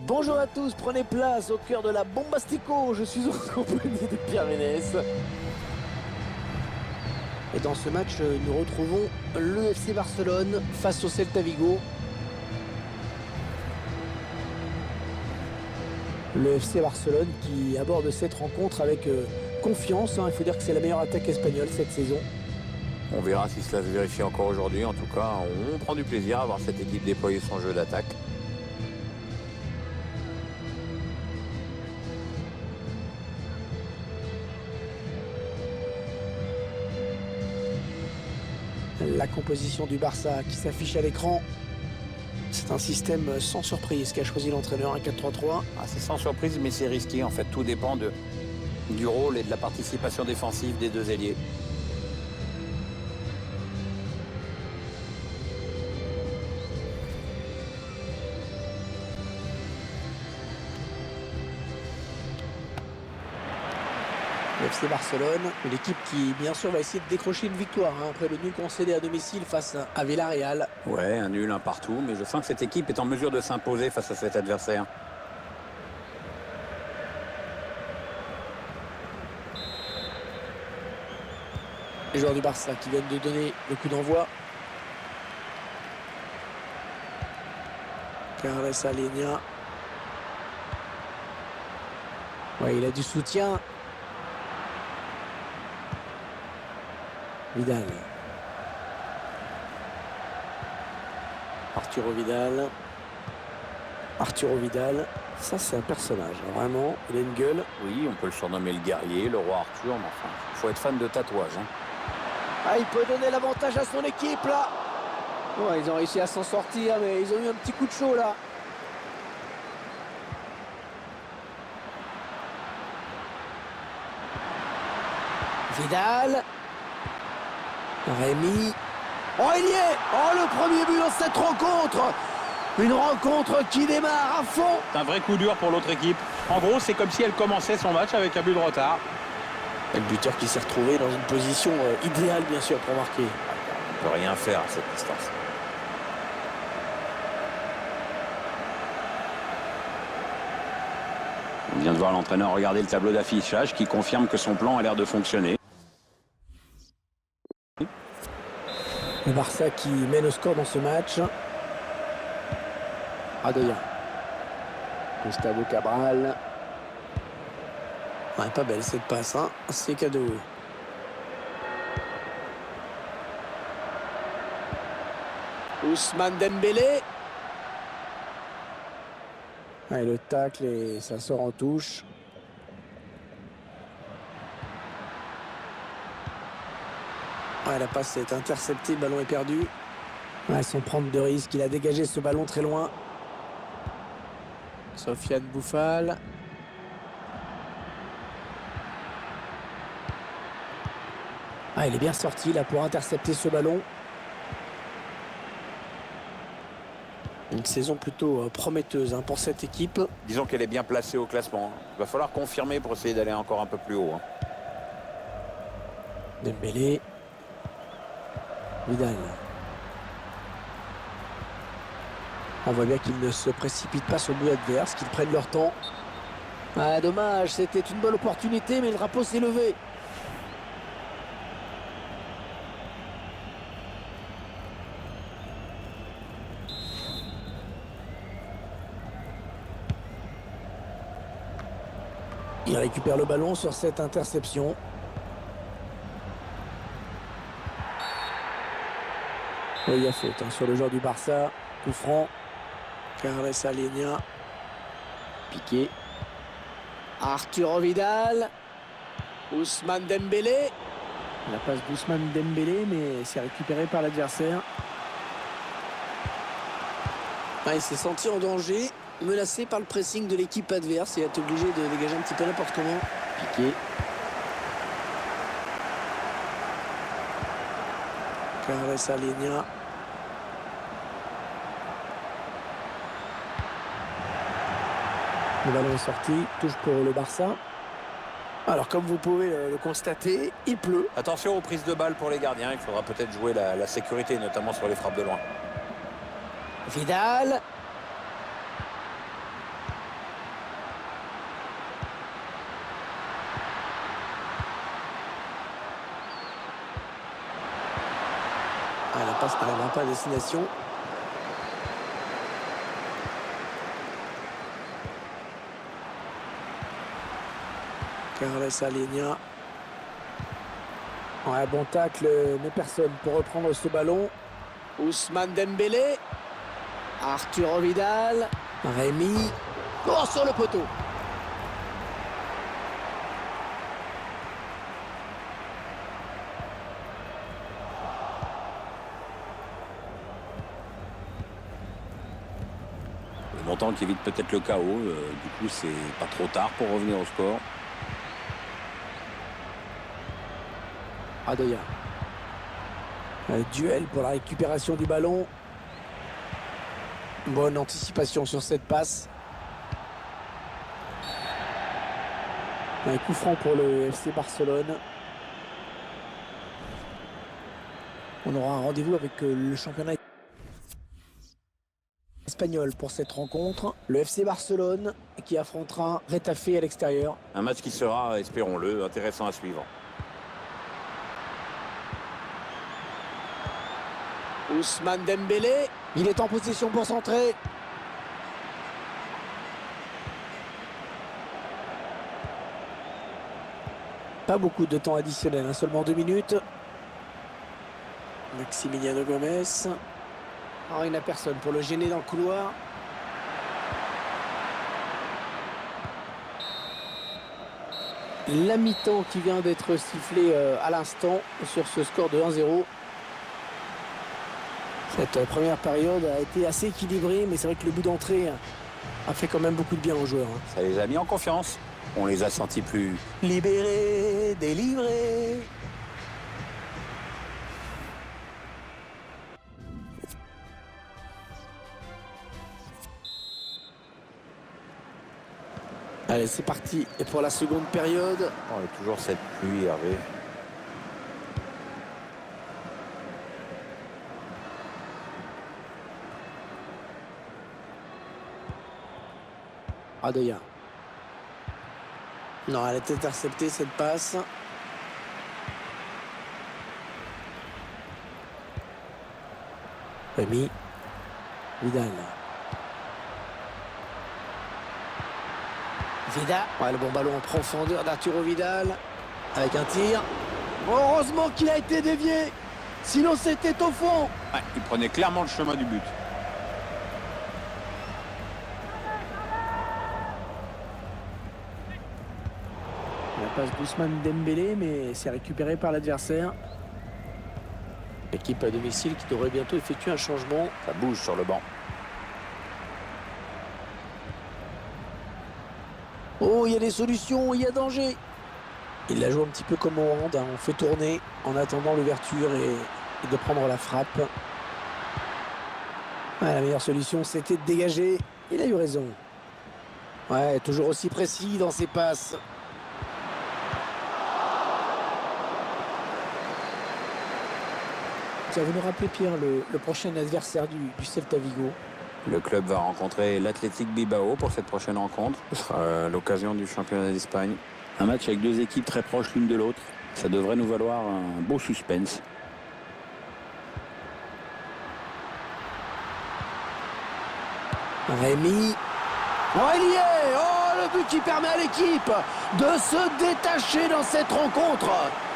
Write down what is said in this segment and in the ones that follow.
Bonjour à tous, prenez place au cœur de la Bombastico. Je suis en compagnie de Pierre Ménès. Et dans ce match, nous retrouvons le FC Barcelone face au Celta Vigo. Le FC Barcelone qui aborde cette rencontre avec confiance. Il faut dire que c'est la meilleure attaque espagnole cette saison. On verra si cela se vérifie encore aujourd'hui. En tout cas, on prend du plaisir à voir cette équipe déployer son jeu d'attaque. La composition du Barça qui s'affiche à l'écran. C'est un système sans surprise qu'a choisi l'entraîneur, un 4-3-3. C'est sans surprise, mais c'est risqué. En fait, tout dépend du rôle et de la participation défensive des deux ailiers. Le FC Barcelone, l'équipe qui bien sûr va essayer de décrocher une victoire après le nul concédé à domicile face à Villarreal. Ouais, un nul, un partout, mais je sens que cette équipe est en mesure de s'imposer face à cet adversaire. Les joueurs du Barça qui viennent de donner le coup d'envoi. Carles Alenia. Ouais, il a du soutien. Vidal. Arturo Vidal. Arturo Vidal, ça c'est un personnage, vraiment, il a une gueule. Oui, on peut le surnommer le guerrier, le roi Arthur, mais enfin, il faut être fan de tatouage. Ah, il peut donner l'avantage à son équipe là. Ouais, ils ont réussi à s'en sortir, mais ils ont eu un petit coup de chaud là. Vidal. Rémi. Oh, il y est! Oh, le premier but dans cette rencontre! Une rencontre qui démarre à fond! C'est un vrai coup dur pour l'autre équipe. En gros, c'est comme si elle commençait son match avec un but de retard. Et le buteur qui s'est retrouvé dans une position idéale, bien sûr, pour marquer. On ne peut rien faire à cette distance. On vient de voir l'entraîneur regarder le tableau d'affichage qui confirme que son plan a l'air de fonctionner. Le Barça qui mène au score dans ce match. Adoya. Gustavo Cabral. Ouais, pas belle cette passe, hein. C'est cadeau. Ousmane Dembélé. Ouais, le tacle et ça sort en touche. Ouais, la passe est interceptée, le ballon est perdu. Ouais, sans prendre de risque, il a dégagé ce ballon très loin. Sofiane Bouffal. Ah, il est bien sorti là pour intercepter ce ballon. Une saison plutôt prometteuse pour cette équipe. Disons qu'elle est bien placée au classement. Il va falloir confirmer pour essayer d'aller encore un peu plus haut. Dembélé. Vidal. On voit bien qu'ils ne se précipitent pas sur le but adverse, qu'ils prennent leur temps. Ah, dommage, c'était une bonne opportunité, mais le drapeau s'est levé. Il récupère le ballon sur cette interception. Oui, il y a faute sur le joueur du Barça. Coup franc. Carles Alenia. Piqué. Arturo Vidal. Ousmane Dembélé. La passe d'Ousmane Dembélé, mais c'est récupéré par l'adversaire. Il s'est senti en danger, menacé par le pressing de l'équipe adverse et a été obligé de dégager un petit peu n'importe comment. Piqué. Carles Alenia. Le ballon est sorti, touche pour le Barça. Alors comme vous pouvez le constater, il pleut. Attention aux prises de balles pour les gardiens, il faudra peut-être jouer la sécurité, notamment sur les frappes de loin. Vidal. passe n'arrivera pas à destination. Carles Alenia. Ouais, bon tacle, mais personne pour reprendre ce ballon. Ousmane Dembélé. Arturo Vidal. Rémi. Oh, sur le poteau. Le montant qui évite peut-être le chaos. Du coup, c'est pas trop tard pour revenir au score. Adoya. Un duel pour la récupération du ballon. Bonne anticipation sur cette passe. Un coup franc pour le FC Barcelone. On aura un rendez-vous avec le championnat espagnol pour cette rencontre. Le FC Barcelone qui affrontera Retafe à l'extérieur. Un match qui sera, espérons-le, intéressant à suivre. Ousmane Dembélé, il est en position pour centrer. Pas beaucoup de temps additionnel, seulement 2 minutes. Maximiliano Gomez. Oh, il n'a personne pour le gêner dans le couloir. La mi-temps qui vient d'être sifflée à l'instant sur ce score de 1-0. Cette première période a été assez équilibrée, mais c'est vrai que le bout d'entrée a fait quand même beaucoup de bien aux joueurs. Ça les a mis en confiance. On les a sentis plus Libérés, délivrés. Allez, c'est parti. Et pour la seconde période. Oh, et toujours cette pluie, Hervé. Adoya. Non, elle est interceptée cette passe. Rémi. Vidal. Vidal. Ouais, le bon ballon en profondeur d'Arturo Vidal. Avec un tir. Heureusement qu'il a été dévié. Sinon c'était au fond. Ouais, il prenait clairement le chemin du but. La passe d'Ousmane Dembélé, mais c'est récupéré par l'adversaire. L'équipe à domicile qui devrait bientôt effectuer un changement. Ça bouge sur le banc. Oh, il y a des solutions, il y a danger. Il la joue un petit peu comme au hand, on fait tourner en attendant l'ouverture et de prendre la frappe. Ouais, la meilleure solution, c'était de dégager. Il a eu raison. Ouais, toujours aussi précis dans ses passes. Ça vous nous rappelez, Pierre, le prochain adversaire du Celta Vigo? Le club va rencontrer l'Athletic Bilbao pour cette prochaine rencontre. Ce sera l'occasion du championnat d'Espagne. Un match avec deux équipes très proches l'une de l'autre. Ça devrait nous valoir un beau suspense. Rémi. Oh, il y est. Oh, le but qui permet à l'équipe de se détacher dans cette rencontre.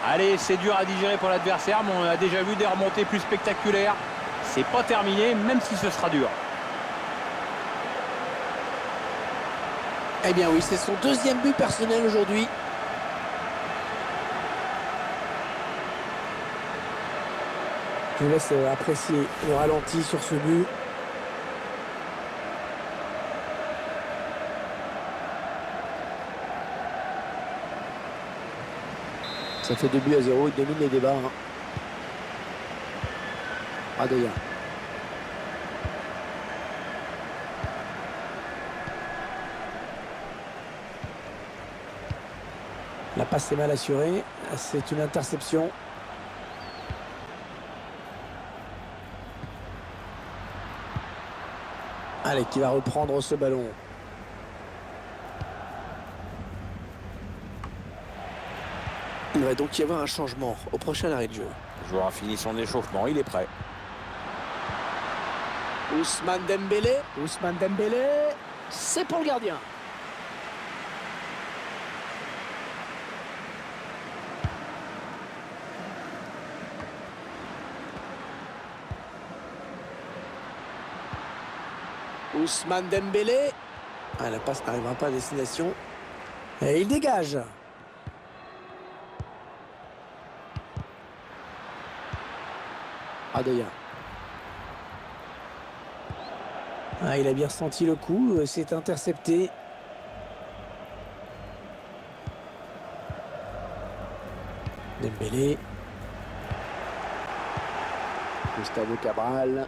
Allez, c'est dur à digérer pour l'adversaire, mais on a déjà vu des remontées plus spectaculaires. C'est pas terminé, même si ce sera dur. Eh bien oui, c'est son deuxième but personnel aujourd'hui. Je vous laisse apprécier le ralenti sur ce but. Ça fait 2-0, il domine les débats. Adoya. La passe est mal assurée, c'est une interception. Allez, qui va reprendre ce ballon. Il va donc y avoir un changement au prochain arrêt de jeu. Le joueur a fini son échauffement, il est prêt. Ousmane Dembélé. Ousmane Dembélé. C'est pour le gardien. Ousmane Dembélé. Ah, la passe n'arrivera pas à destination. Et il dégage. Adeya. Ah, il a bien senti le coup, c'est intercepté. Dembélé. Gustavo Cabral.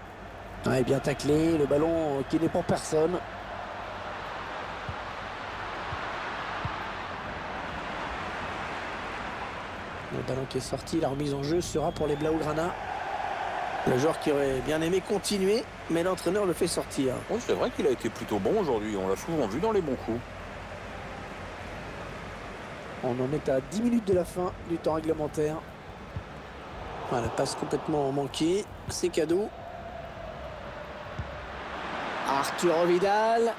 Ah, et bien taclé, le ballon qui n'est pour personne. Le ballon qui est sorti, la remise en jeu sera pour les Blaugrana. Le joueur qui aurait bien aimé continuer, mais l'entraîneur le fait sortir. Oui, c'est vrai qu'il a été plutôt bon aujourd'hui. On l'a souvent vu dans les bons coups. On en est à 10 minutes de la fin du temps réglementaire. Ah, la passe complètement manquée. C'est cadeau. Arturo Vidal.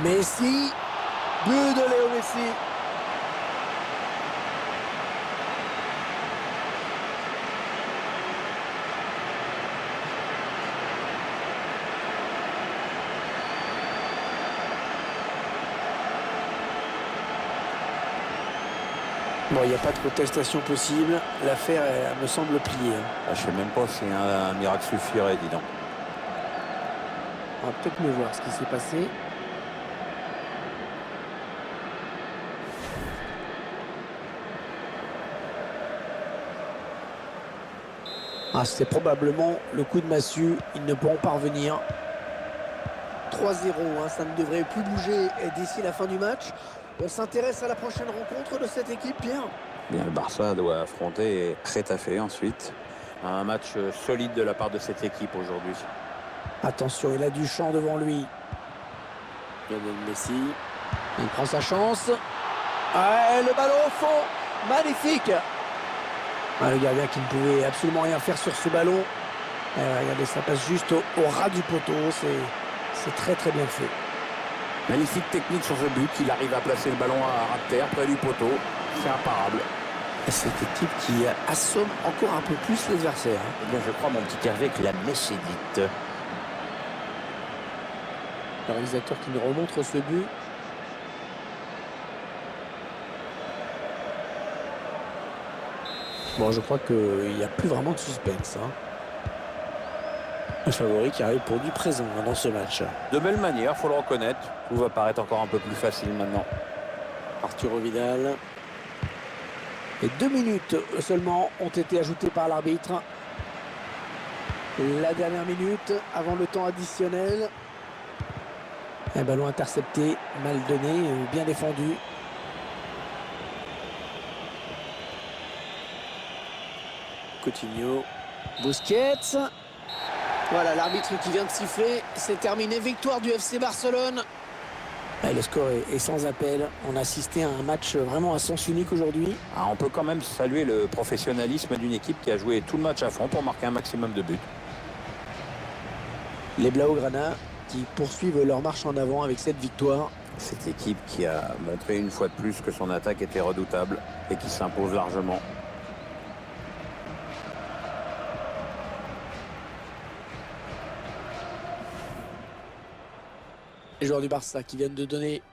Messi. But de Léo Messi. Bon, il n'y a pas de contestation possible. L'affaire, me semble pliée. Je ne sais même pas si un miracle suffirait, dis donc. On va peut-être mieux voir ce qui s'est passé. Ah, c'est probablement le coup de massue. Ils ne pourront pas revenir. 3-0, hein, ça ne devrait plus bouger d'ici la fin du match. On s'intéresse à la prochaine rencontre de cette équipe, Pierre. Bien, le Barça doit affronter Getafe ensuite. Un match solide de la part de cette équipe aujourd'hui. Attention, il a du champ devant lui. Lionel Messi. Il prend sa chance. Ah, le ballon au fond. Magnifique. Ah, le gardien qui ne pouvait absolument rien faire sur ce ballon. Regardez, ça passe juste au ras du poteau. C'est très très bien fait. Magnifique technique sur ce but. Il arrive à placer le ballon à ras de terre près du poteau. C'est imparable. Cette équipe qui assomme encore un peu plus l'adversaire. Eh bien, je crois, mon petit Hervé, que la messe est dite. Le réalisateur qui nous remontre ce but. Bon, je crois qu'il n'y a plus vraiment de suspense. Hein. Le favori qui arrive pour du présent dans ce match. De belle manière, faut le reconnaître. Tout va paraître encore un peu plus facile maintenant. Arturo Vidal. Et 2 minutes seulement ont été ajoutées par l'arbitre. La dernière minute avant le temps additionnel. Un ballon intercepté, mal donné, bien défendu. Coutinho. Busquets. Voilà l'arbitre qui vient de siffler. C'est terminé. Victoire du FC Barcelone. Et le score est sans appel. On a assisté à un match vraiment à sens unique aujourd'hui. Ah, on peut quand même saluer le professionnalisme d'une équipe qui a joué tout le match à fond pour marquer un maximum de buts. Les Blaugrana qui poursuivent leur marche en avant avec cette victoire. Cette équipe qui a montré une fois de plus que son attaque était redoutable et qui s'impose largement. Les joueurs du Barça qui viennent de donner